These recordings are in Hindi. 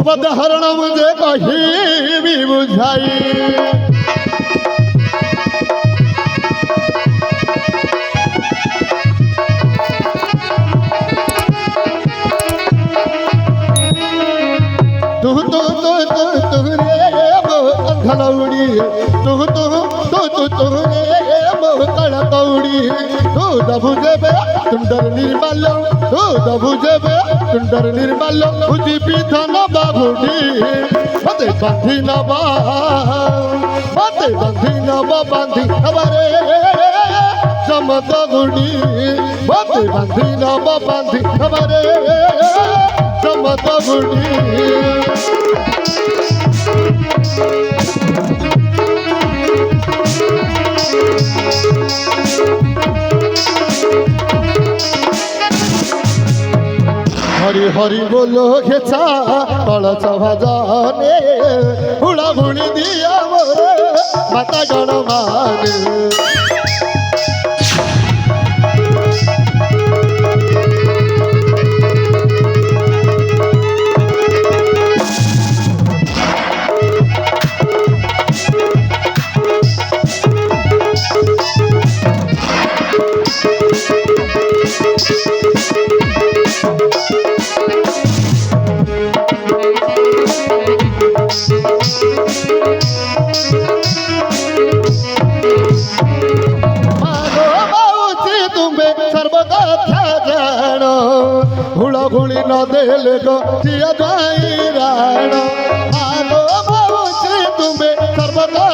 जगत हरण मुझे कहीं भी बुझाई तू रे अंधलौड़ी तू रे कड़कौड़ी तू दबुजेबे तुंडर निर्मल तू दबुजेबे तुंडर निर्मल बुझी पीथन बाघुड़ी मते बांधी नबा बांधी हमारे चमत गुड़ी मते बांधी नबा बांधी हमारे चमत गुड़ी हरि हरि बोलो घेचा कळच भजने हुळा हुळी दिया मोरे माता गण माने हुळी न देले गो जिया जाई राण आलो बाबूजी तुम्हें सर्वदा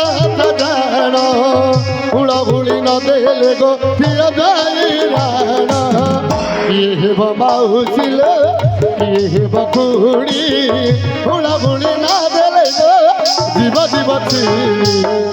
जाण हुळी न देले गो जिया जाई राण ये बाबूजीले ये बकुड़ी हुळी न देले गो जीवा जीवती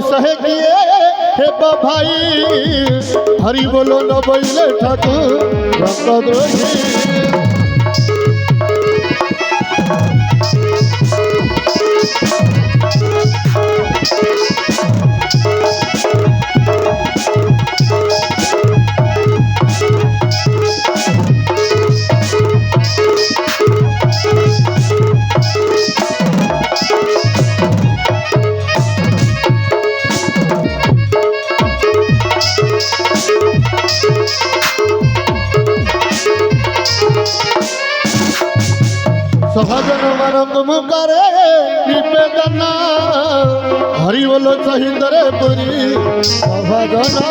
सहे किए हे भाई हरि बोलो न बोले ठाकुर सहजन मानंद मुकारे निवेदना हरि बोलो सहिंदरे पुरी सहजना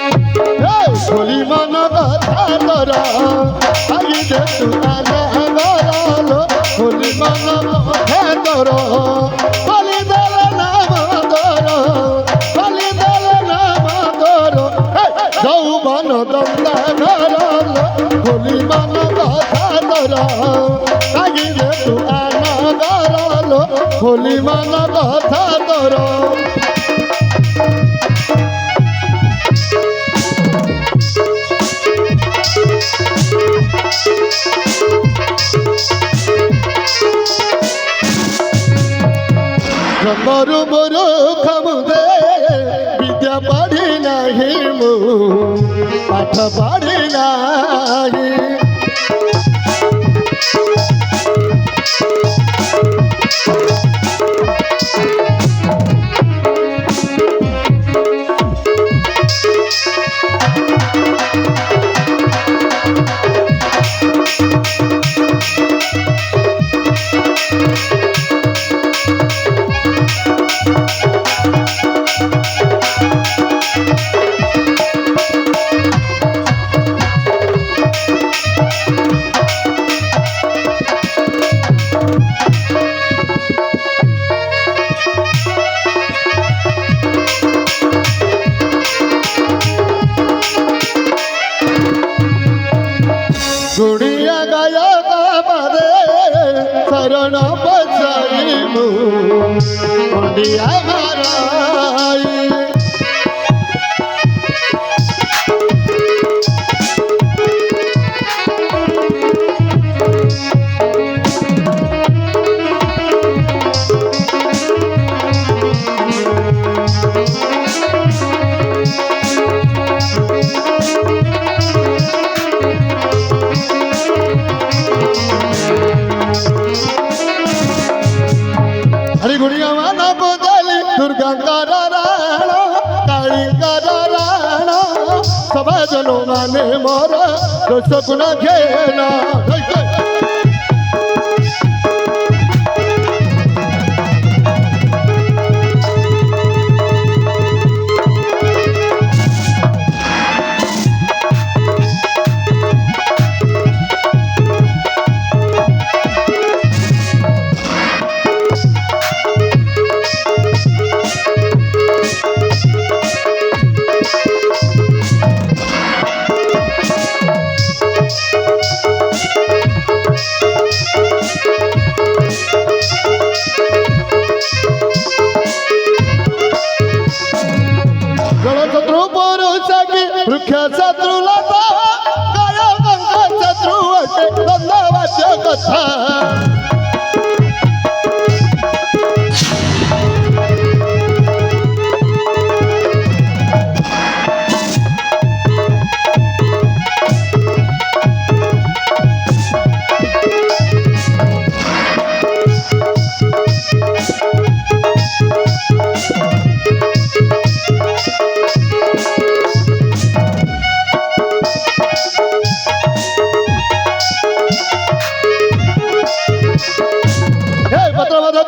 होली मन कथा करा आगे दे तू आना गरालो होली मन कथा करो होली दल नाम करो যৌবন দন্দা গরাল হোলি मन कथा करा आगे दे तू आना गरालो होली मन कथा करो मरु मरु खमुदे विद्या पढ़ी नहीं मु पाठ पढ़ी नहीं शरण बसाई मुंडिया माराई हरी गुड़िया माना को जाली दुर्गा करा राणा काली करा राणा सभा जनो माने मोरा दोष गुना घेना वृक्ष शत्रु लता गाय गंगा शत्रु अटे धन्यवाद कथा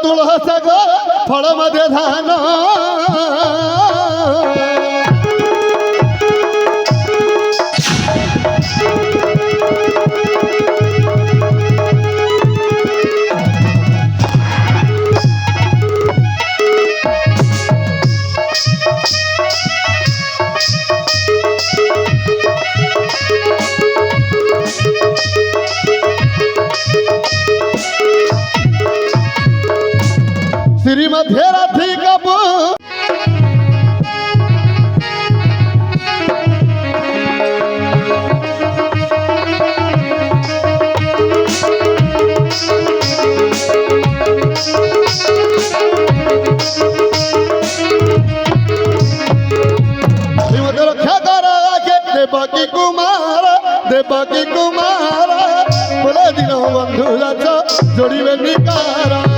तुळस ग फळ मध्ये धान श्रीमध्य राधी कपू रक्षा करा देवकी कुमार बोले दिन बंधुराच जोड़े निकारा